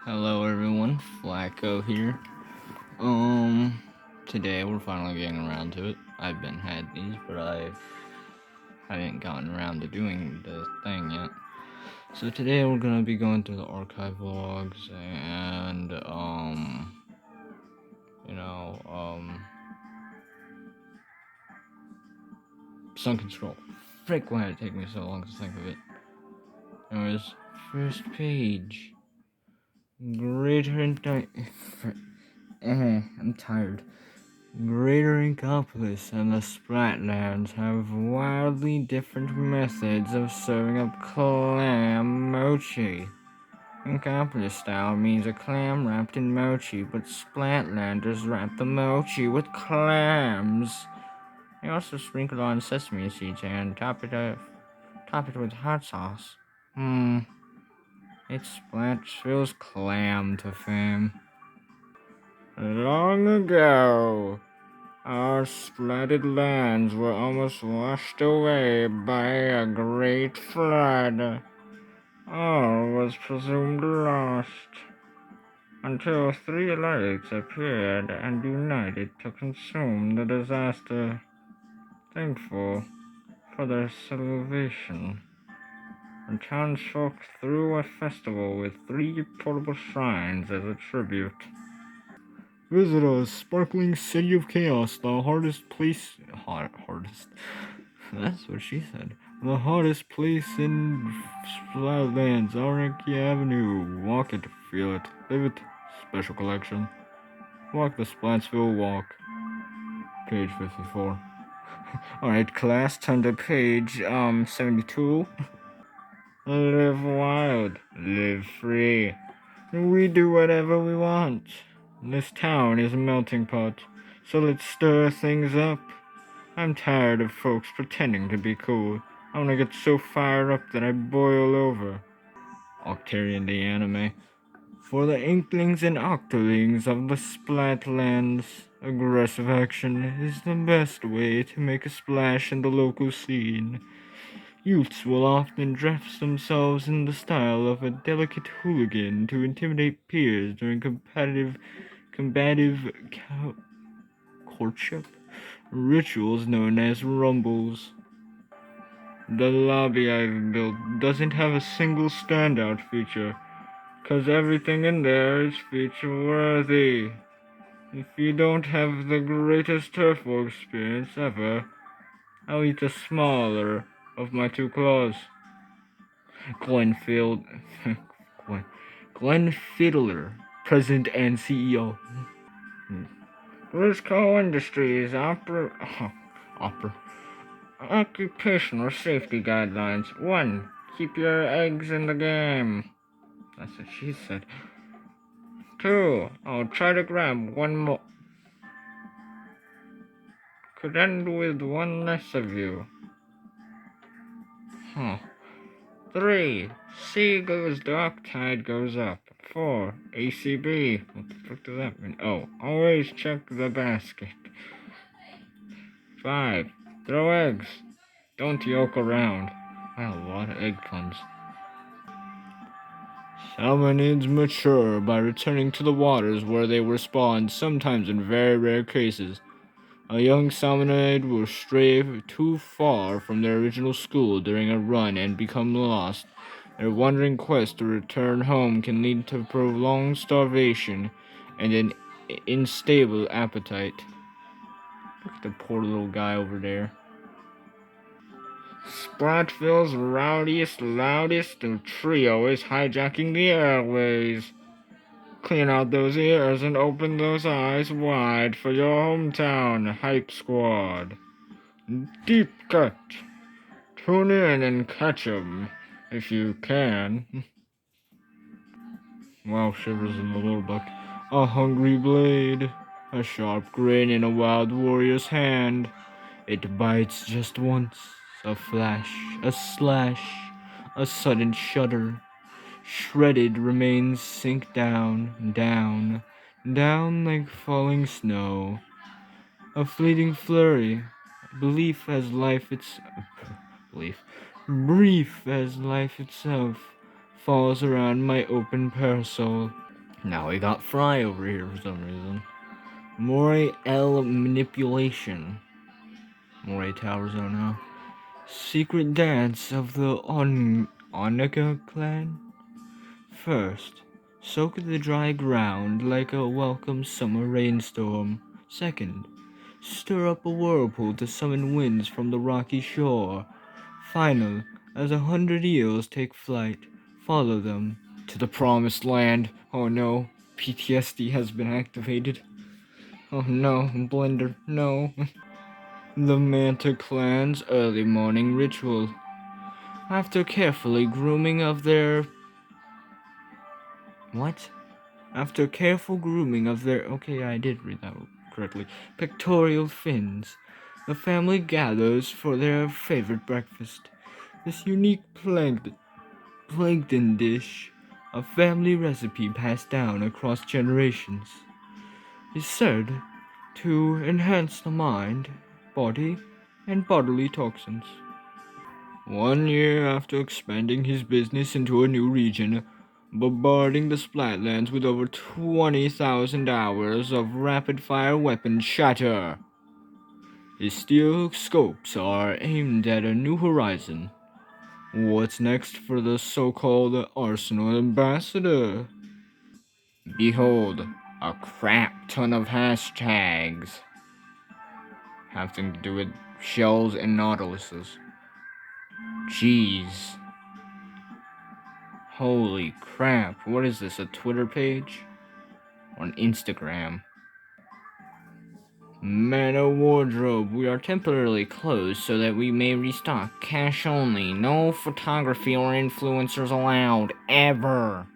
Hello everyone, Flacco here. Today we're finally getting around to it. I've been had these, but I haven't gotten around to doing the thing yet. So today we're gonna be going through the archive logs and you know, sunken scroll. Frick, why did it take me so long to think of it? Anyways, first page. Greater I'm tired. Greater Inkopolis and the Splatlands have wildly different methods of serving up clam mochi. Inkopolis style means a clam wrapped in mochi, but Splatlanders wrap the mochi with clams. They also sprinkle on sesame seeds and top it with hot sauce. It Splatsville's clam to fame. Long ago, our splendid lands were almost washed away by a great flood. All was presumed lost, until three lakes appeared and united to consume the disaster. Thankful for their salvation, the townsfolk threw a festival with 3 portable shrines as a tribute. Visit us, sparkling city of chaos, the hardest place. Hardest. That's what she said. The hottest place in Splatlands, Aranki Avenue. Walk it, feel it, live it. Special collection. Walk the Splatsville walk. Page 54. Alright, class, turn to page 72. Live wild, live free. We do whatever we want. This town is a melting pot, so let's stir things up. I'm tired of folks pretending to be cool. I wanna get so fired up that I boil over. Octarian the anime. For the Inklings and Octolings of the Splatlands, aggressive action is the best way to make a splash in the local scene. Youths will often dress themselves in the style of a delicate hooligan to intimidate peers during combative courtship rituals known as rumbles. The lobby I've built doesn't have a single standout feature, 'cause everything in there is feature-worthy. If you don't have the greatest turf war experience ever, I'll eat the smaller of my 2 claws. Glenfield... Glenn Fiddler, President and CEO. Grisco Industries Occupational safety guidelines. 1. Keep your eggs in the game. That's what she said. 2. I'll try to grab one more. Could end with one less of you. 3. Sea goes dark, tide goes up. 4. ACB. What the fuck does that mean? Oh, always check the basket. 5. Throw eggs. Don't yoke around. Wow, a lot of egg puns. Salmonids mature by returning to the waters where they were spawned, sometimes in very rare cases. A young salmonid will stray too far from their original school during a run and become lost. Their wandering quest to return home can lead to prolonged starvation and an unstable appetite. Look at the poor little guy over there. Splatville's rowdiest, loudest trio is hijacking the airways. Clean out those ears and open those eyes wide for your hometown, Hype Squad. Deep cut. Tune in and catch 'em, if you can. Wow, shivers in the lower back. A hungry blade, a sharp grain in a wild warrior's hand. It bites just once, a flash, a slash, a sudden shudder. Shredded remains sink down, down, down like falling snow. A fleeting flurry, belief as life brief as life itself, falls around my open parasol. Now we got Fry over here for some reason. Moray L Manipulation. Moray Tower Zone now. Secret Dance of the Onika clan. First, soak the dry ground like a welcome summer rainstorm. Second, stir up a whirlpool to summon winds from the rocky shore. Final, as 100 eels take flight, follow them to the promised land. Oh no, PTSD has been activated. Oh no, Blender, no. The Manta clan's early morning ritual. After carefully grooming of their... What? After careful grooming of their... Okay, I did read that correctly. Pectoral fins, the family gathers for their favorite breakfast. This unique plankton dish, a family recipe passed down across generations, is said to enhance the mind, body, and bodily toxins. 1 year after expanding his business into a new region, bombarding the Splatlands with over 20,000 hours of rapid-fire weapon chatter, his steel scopes are aimed at a new horizon. What's next for the so-called Arsenal ambassador? Behold, a crap ton of hashtags having to do with shells and nautiluses. Jeez. Holy crap, what is this, a Twitter page? Or an Instagram? Mana wardrobe, we are temporarily closed so that we may restock. Cash only, no photography or influencers allowed, ever.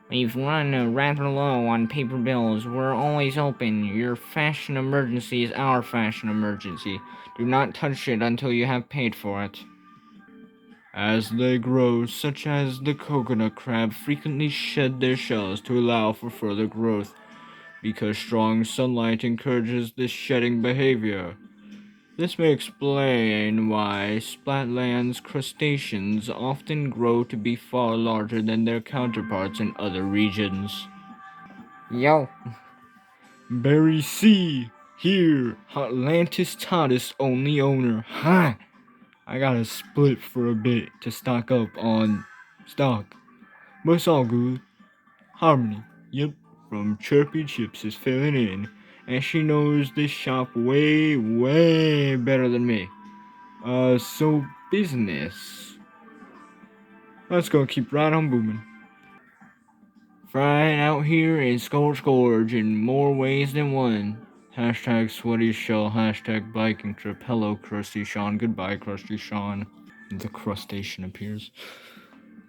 We've run rather low on paper bills. We're always open. Your fashion emergency is our fashion emergency. Do not touch it until you have paid for it. As they grow, such as the coconut crab, frequently shed their shells to allow for further growth, because strong sunlight encourages this shedding behavior. This may explain why Splatlands crustaceans often grow to be far larger than their counterparts in other regions. Yo. Barry C. Here, Atlantis Tatis only owner. Ha! I gotta split for a bit to stock up on stock. But it's all good. Harmony, yep, from Chirpy Chips is filling in, and she knows this shop way, way better than me. So business. Let's go keep right on booming. Frying out here in Scorch Gorge in more ways than one. Hashtag sweaty shell, hashtag biking trip. Hello, Krusty Sean. Goodbye, Krusty Sean. The crustacean appears.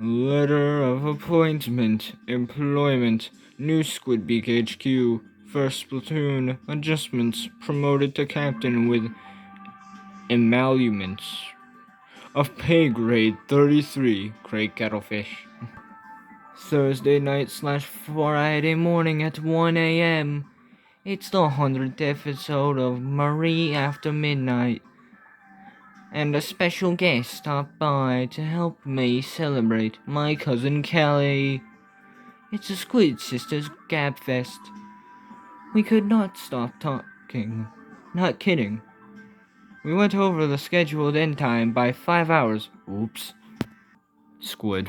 Letter of appointment, employment, new Squidbeak HQ, first platoon, adjustments, promoted to captain with emoluments of pay grade 33, Craig Kettlefish. Thursday night / Friday morning at 1 a.m. It's the 100th episode of Marie After Midnight, and a special guest stopped by to help me celebrate, my cousin Kelly. It's a Squid Sisters Gab Fest. We could not stop talking. Not kidding. We went over the scheduled end time by 5 hours. Oops. Squid.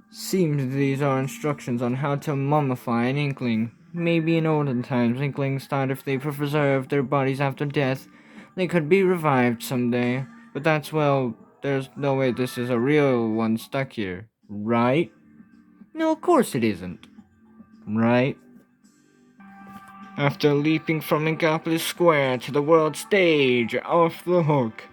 Seems these are instructions on how to mummify an inkling. Maybe in olden times, inklings thought if they preserved their bodies after death, they could be revived someday. But there's no way this is a real one stuck here. Right? No, of course it isn't. Right? After leaping from Inkopolis Square to the world stage, Off the Hook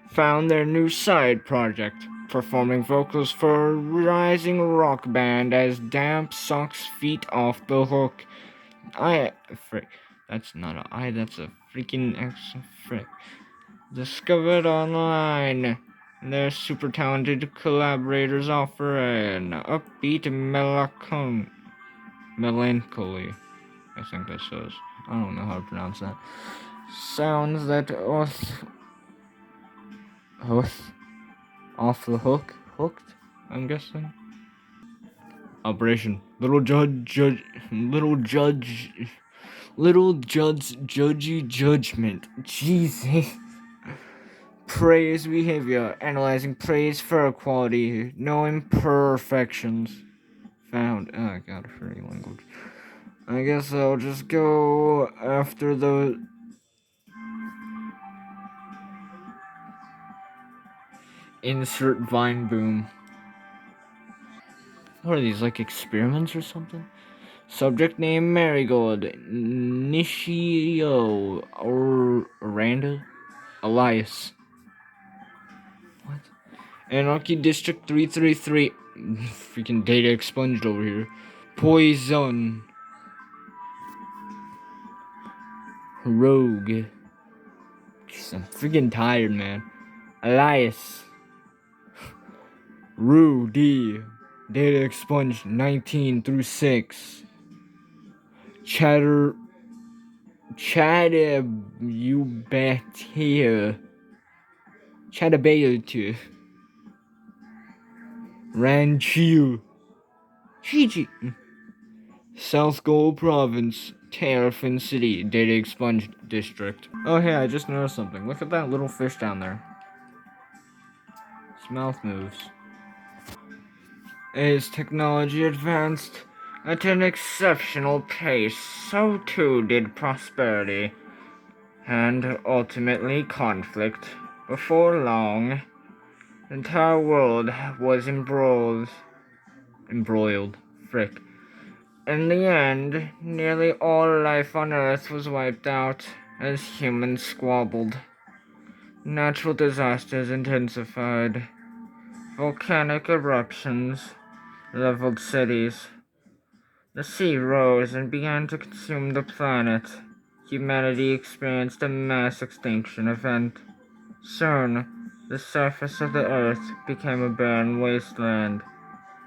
found their new side project, performing vocals for a rising rock band as Damp Socks Feet Off the Hook. That's not a I, that's a freaking X, frick. Discovered online. Their super talented collaborators offer an upbeat melancholy. I think that says. I don't know how to pronounce that. Sounds that off the hook? Hooked? I'm guessing. Operation Little judgy judgment. Jesus. Praise behavior, analyzing praise for quality, no imperfections found. Oh god, free language. I guess I'll just go after the insert vine boom. What are these, like experiments or something? Subject name Marigold, Nishio, or Randa, Elias. What? Anarchy District 333. Freaking data expunged over here. Poison. Rogue. Jeez, I'm freaking tired, man. Elias. Rue D. Data expunged 19 through 6. Chatter. Chattabata. Chattabata. Ranchu. Fiji. South Gold Province. Terrafin City. Data expunged district. Oh, hey, I just noticed something. Look at that little fish down there. His mouth moves. As technology advanced at an exceptional pace, so too did prosperity, and ultimately conflict. Before long, the entire world was embroiled. Frick. In the end, nearly all life on Earth was wiped out as humans squabbled. Natural disasters intensified. Volcanic eruptions leveled cities. The sea rose and began to consume the planet. Humanity experienced a mass extinction event. Soon, the surface of the Earth became a barren wasteland,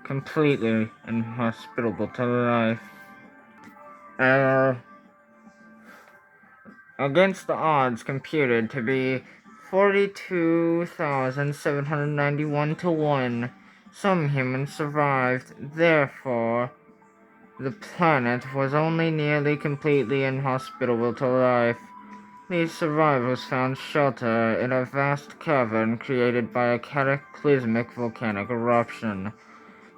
completely inhospitable to life. Uh, Against the odds computed to be 42,791 to 1, some humans survived. Therefore, the planet was only nearly completely inhospitable to life. These survivors found shelter in a vast cavern created by a cataclysmic volcanic eruption.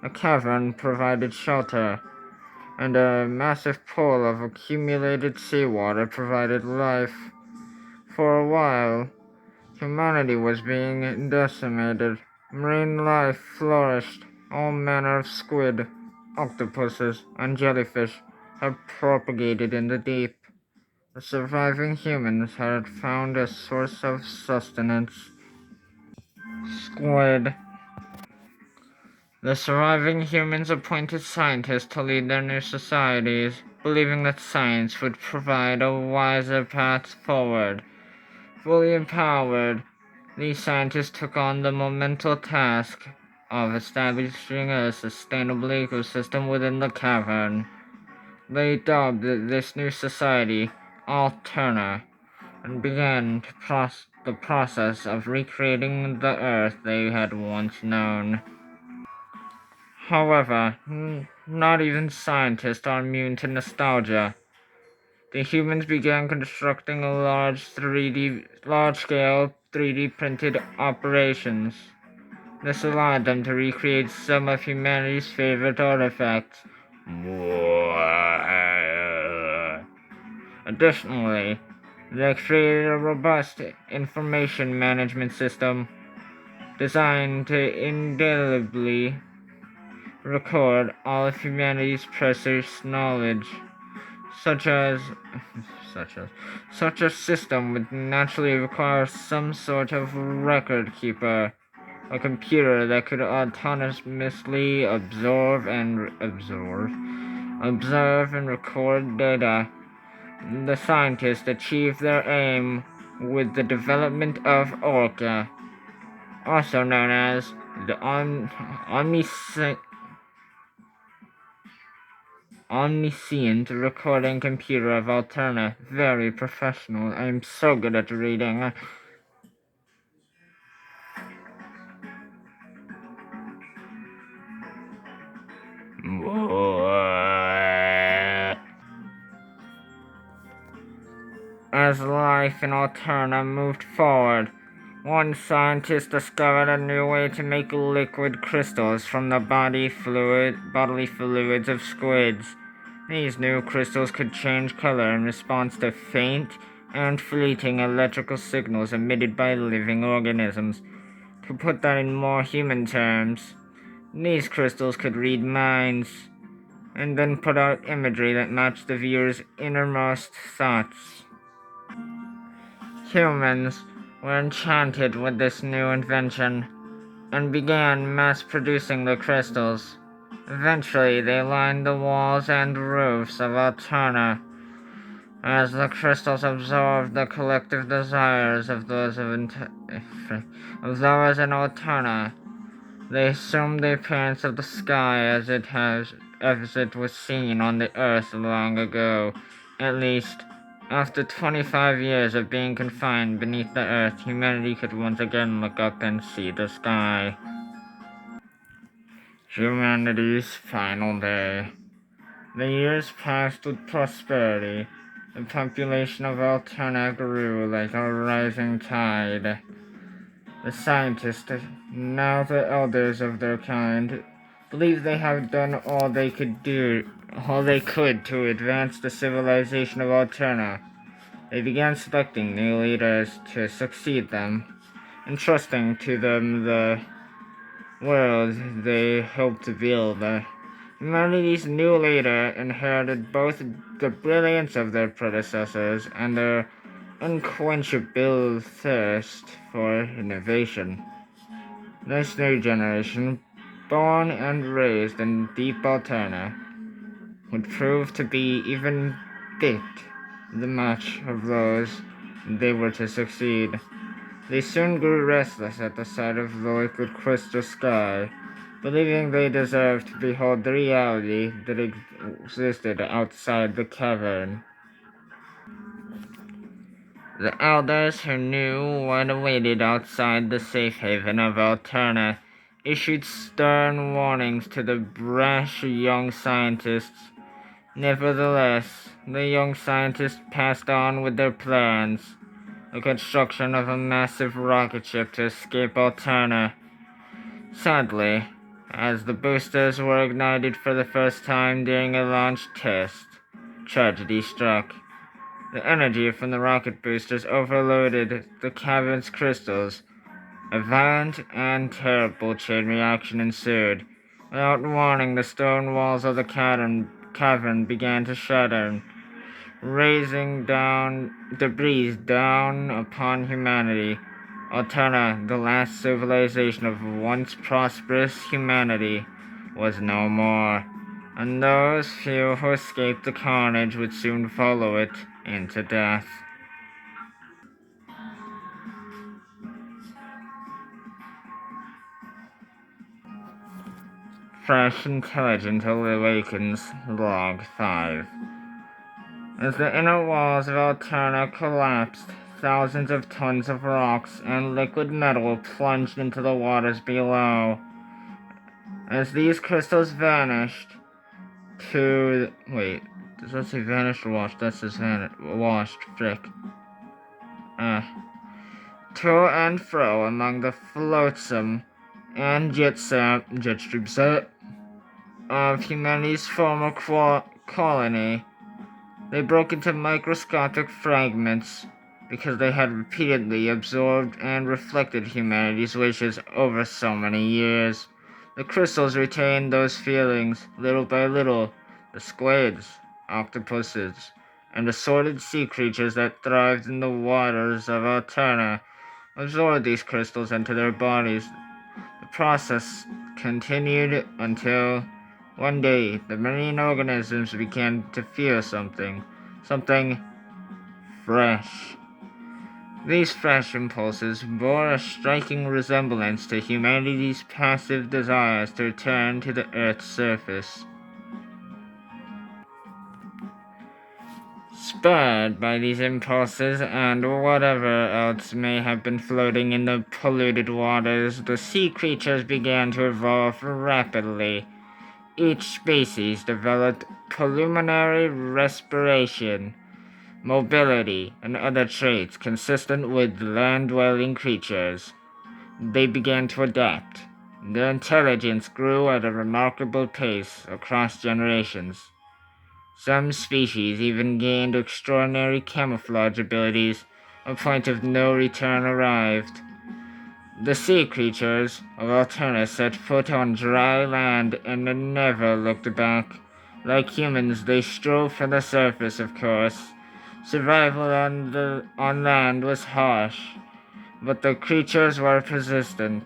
The cavern provided shelter, and a massive pool of accumulated seawater provided life. For a while, humanity was being decimated. Marine life flourished. All manner of squid, octopuses, and jellyfish had propagated in the deep. The surviving humans had found a source of sustenance. Squid. The surviving humans appointed scientists to lead their new societies, believing that science would provide a wiser path forward. Fully empowered, these scientists took on the monumental task of establishing a sustainable ecosystem within the cavern. They dubbed this new society Alterna, and began the process of recreating the Earth they had once known. However, not even scientists are immune to nostalgia. The humans began constructing large-scale 3D printed operations. This allowed them to recreate some of humanity's favorite artifacts. Additionally, they created a robust information management system designed to indelibly record all of humanity's precious knowledge, such as such a system would naturally require some sort of record keeper, a computer that could autonomously observe and record data. The scientists achieved their aim with the development of Orca, also known as the omniscient recording computer of Alterna. Very professional. I'm so good at reading. As life in Alterna moved forward, one scientist discovered a new way to make liquid crystals from the bodily fluids of squids. These new crystals could change color in response to faint and fleeting electrical signals emitted by living organisms. To put that in more human terms, these crystals could read minds and then put out imagery that matched the viewer's innermost thoughts. Humans were enchanted with this new invention and began mass producing the crystals. Eventually, they lined the walls and roofs of Alterna. As the crystals absorbed the collective desires of those in Alterna, they assumed the appearance of the sky as it was seen on the earth long ago. At least, after 25 years of being confined beneath the earth, humanity could once again look up and see the sky. Humanity's final day. The years passed with prosperity. The population of Alterna grew like a rising tide. The scientists, now the elders of their kind, believe they have done all they could to advance the civilization of Alterna. They began selecting new leaders to succeed them, entrusting to them the world they hoped to build. Humanity's new leader inherited both the brilliance of their predecessors and their unquenchable thirst for innovation. This new generation, born and raised in deep Alterna, would prove to be even bit the match of those they were to succeed. They soon grew restless at the sight of the liquid crystal sky, believing they deserved to behold the reality that existed outside the cavern. The elders who knew what awaited outside the safe haven of Alterna issued stern warnings to the brash young scientists. Nevertheless, the young scientists passed on with their plans, the construction of a massive rocket ship to escape Alterna. Sadly, as the boosters were ignited for the first time during a launch test, tragedy struck. The energy from the rocket boosters overloaded the cavern's crystals. A violent and terrible chain reaction ensued. Without warning, the stone walls of the cavern began to shudder, raising down debris down upon humanity. Alterna, the last civilization of once prosperous humanity, was no more, and those few who escaped the carnage would soon follow it into death. Fresh Intelligent Awakens, Log 5. As the inner walls of Alterna collapsed, thousands of tons of rocks and liquid metal plunged into the waters below. As these crystals vanished does that say vanished or washed? That says washed, frick. To and fro among the flotsam and jet streams of humanity's former colony. They broke into microscopic fragments because they had repeatedly absorbed and reflected humanity's wishes over so many years. The crystals retained those feelings little by little. The squids, octopuses, and assorted sea creatures that thrived in the waters of Alterna absorbed these crystals into their bodies. The process continued until one day the marine organisms began to feel something fresh. These fresh impulses bore a striking resemblance to humanity's passive desires to return to the Earth's surface. Spurred by these impulses and whatever else may have been floating in the polluted waters, the sea creatures began to evolve rapidly. Each species developed pulmonary respiration, mobility, and other traits consistent with land-dwelling creatures. They began to adapt. Their intelligence grew at a remarkable pace across generations. Some species even gained extraordinary camouflage abilities. A point of no return arrived. The sea creatures of Alterna set foot on dry land and never looked back. Like humans, they strove for the surface, of course. Survival on land was harsh, but the creatures were persistent.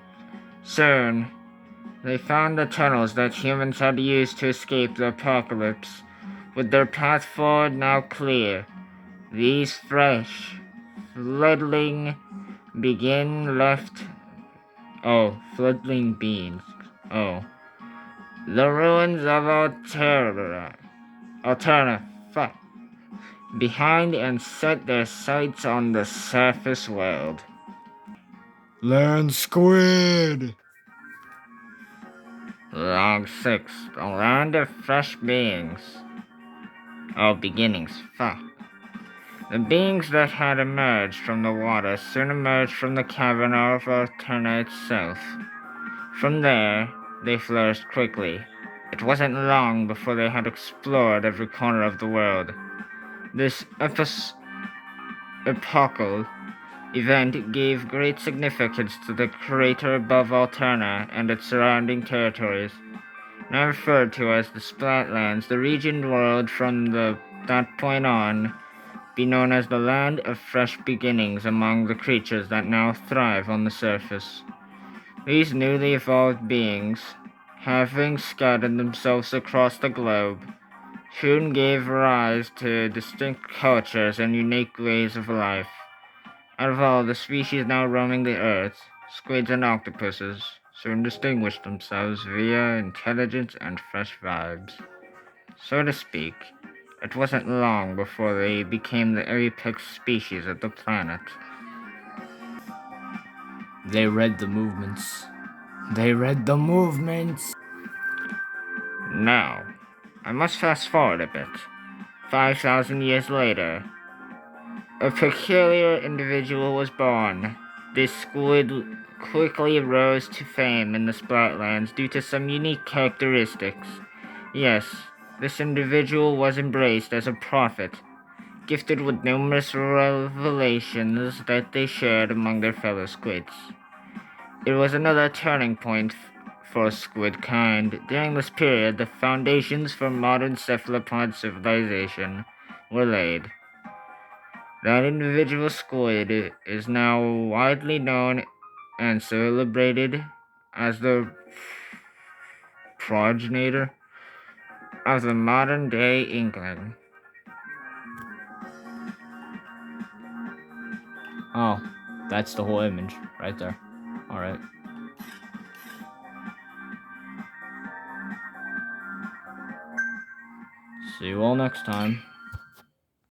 Soon, they found the tunnels that humans had used to escape the apocalypse. With their path forward now clear, these fresh, fledgling begin left. Oh, fledgling beings. Oh. The ruins of Alterna, fuck, behind and set their sights on the surface world. Land squid! Log 6, the land of fresh beings. Oh, beginnings, fuck. The beings that had emerged from the water soon emerged from the cavern of Alterna itself. From there, they flourished quickly. It wasn't long before they had explored every corner of the world. This epochal event gave great significance to the crater above Alterna and its surrounding territories. Now referred to as the Splatlands, the region would from that point on be known as the land of fresh beginnings among the creatures that now thrive on the surface. These newly evolved beings, having scattered themselves across the globe, soon gave rise to distinct cultures and unique ways of life. Out of all the species now roaming the earth, squids and octopuses soon distinguished themselves via intelligence and fresh vibes. So to speak, it wasn't long before they became the apex species of the planet. They read the movements. They read the movements! Now, I must fast forward a bit. 5,000 years later, a peculiar individual was born. This squid quickly rose to fame in the Splatlands due to some unique characteristics. Yes, this individual was embraced as a prophet, gifted with numerous revelations that they shared among their fellow squids. It was another turning point for squid kind. During this period, the foundations for modern cephalopod civilization were laid. That individual squid is now widely known and celebrated as the progenitor of the modern day England. Oh, that's the whole image right there. Alright. See you all next time.